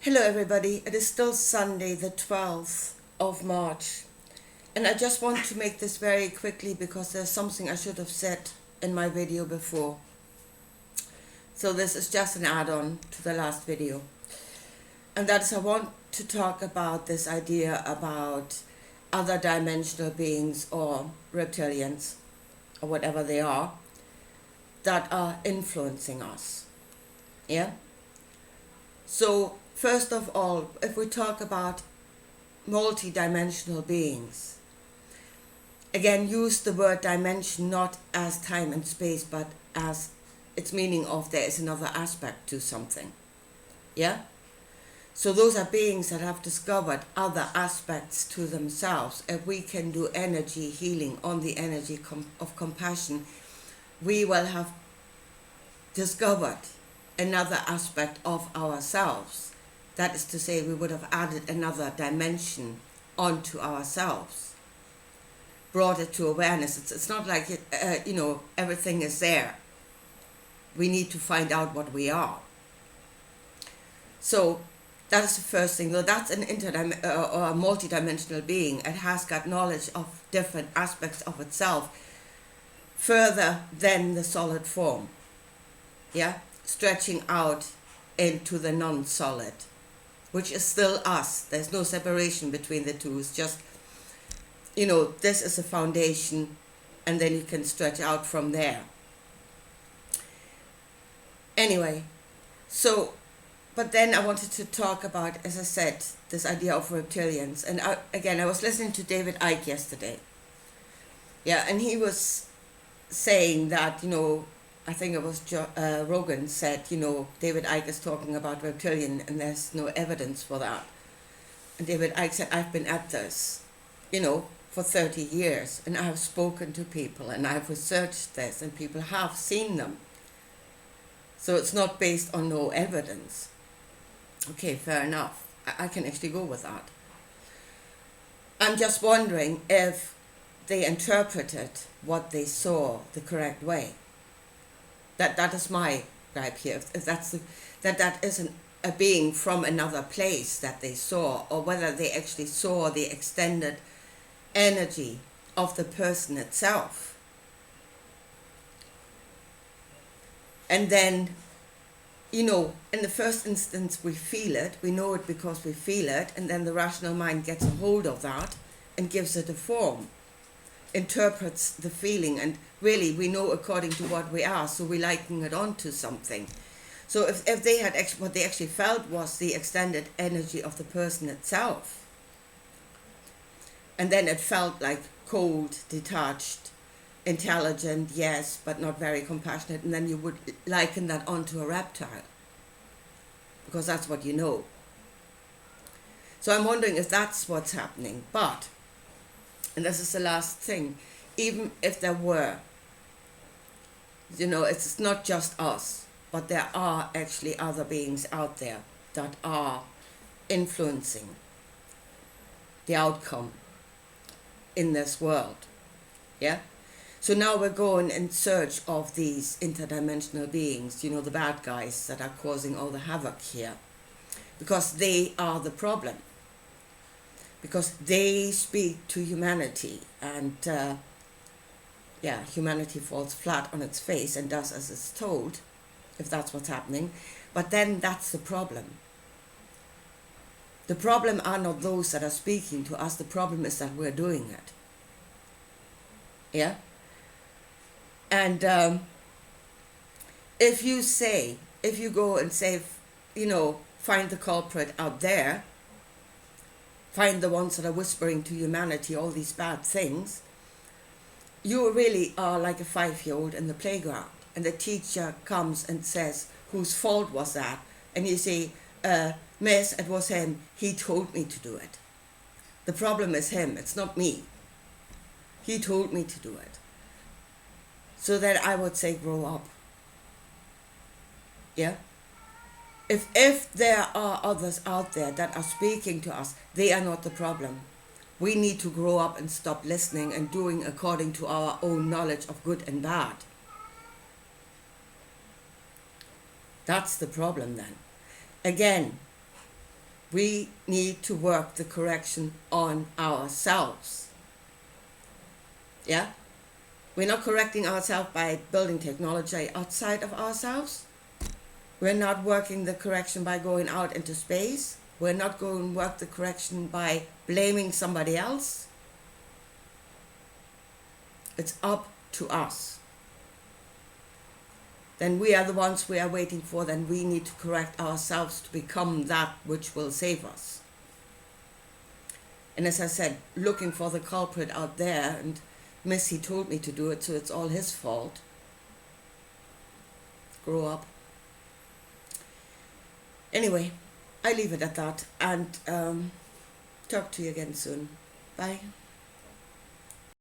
Hello everybody, it is still Sunday the 12th of March and I just want to make this very quickly because there's something I should have said in my video before. So this is just an add-on to the last video, and that is I want to talk about this idea about other dimensional beings or reptilians or whatever they are that are influencing us. Yeah? So first of all, if we talk about multi-dimensional beings, again, use the word dimension not as time and space, but as its meaning of there is another aspect to something. Yeah? So those are beings that have discovered other aspects to themselves. If we can do energy healing on the energy of compassion, we will have discovered another aspect of ourselves. That is to say, we would have added another dimension onto ourselves, brought it to awareness. It's not like everything is there. We need to find out what we are. So that is the first thing. Though that's an or a multidimensional being. It has got knowledge of different aspects of itself further than the solid form. Yeah, stretching out into the non-solid, which is still us. There's no separation between the two. It's just, this is a foundation, and then you can stretch out from there. Anyway, but then I wanted to talk about, as I said, this idea of reptilians. And I was listening to David Icke yesterday. Yeah, and he was saying that, I think it was Rogan said, David Icke is talking about reptilian and there's no evidence for that. And David Icke said, I've been at this, for 30 years, and I've spoken to people and I've researched this and people have seen them. So it's not based on no evidence. Okay, fair enough. I can actually go with that. I'm just wondering if they interpreted what they saw the correct way. That is my gripe here. If that isn't a being from another place that they saw, or whether they actually saw the extended energy of the person itself. And then, in the first instance we feel it, we know it because we feel it, and then the rational mind gets a hold of that and gives it a form, interprets the feeling, and really we know according to what we are, so we liken it onto something. So if they had what they actually felt was the extended energy of the person itself, and then it felt like cold, detached, intelligent, yes, but not very compassionate, and then you would liken that onto a reptile, because that's what you know. So I'm wondering if that's what's happening. But, and this is the last thing, even if there were, it's not just us, but there are actually other beings out there that are influencing the outcome in this world. Yeah? So now we're going in search of these interdimensional beings, the bad guys that are causing all the havoc here, because they are the problem. Because they speak to humanity, and humanity falls flat on its face and does as it's told, if that's what's happening. But then that's the problem. The problem are not those that are speaking to us. The problem is that we're doing it. Yeah? And if you go and say, find the culprit out there, find the ones that are whispering to humanity all these bad things, you really are like a 5-year-old in the playground, and the teacher comes and says, whose fault was that? And you say, Miss, it was him, he told me to do it. The problem is him, it's not me. He told me to do it. So then I would say, grow up. Yeah? If there are others out there that are speaking to us, they are not the problem. We need to grow up and stop listening and doing according to our own knowledge of good and bad. That's the problem then. Again, We need to work the correction on ourselves. Yeah? We're not correcting ourselves by building technology outside of ourselves. We're not working the correction by going out into space. We're not going to work the correction by blaming somebody else. It's up to us. Then we are the ones we are waiting for. Then we need to correct ourselves to become that which will save us. And as I said, looking for the culprit out there, and Missy told me to do it, so it's all his fault. Grow up. Anyway, I leave it at that, and talk to you again soon. Bye.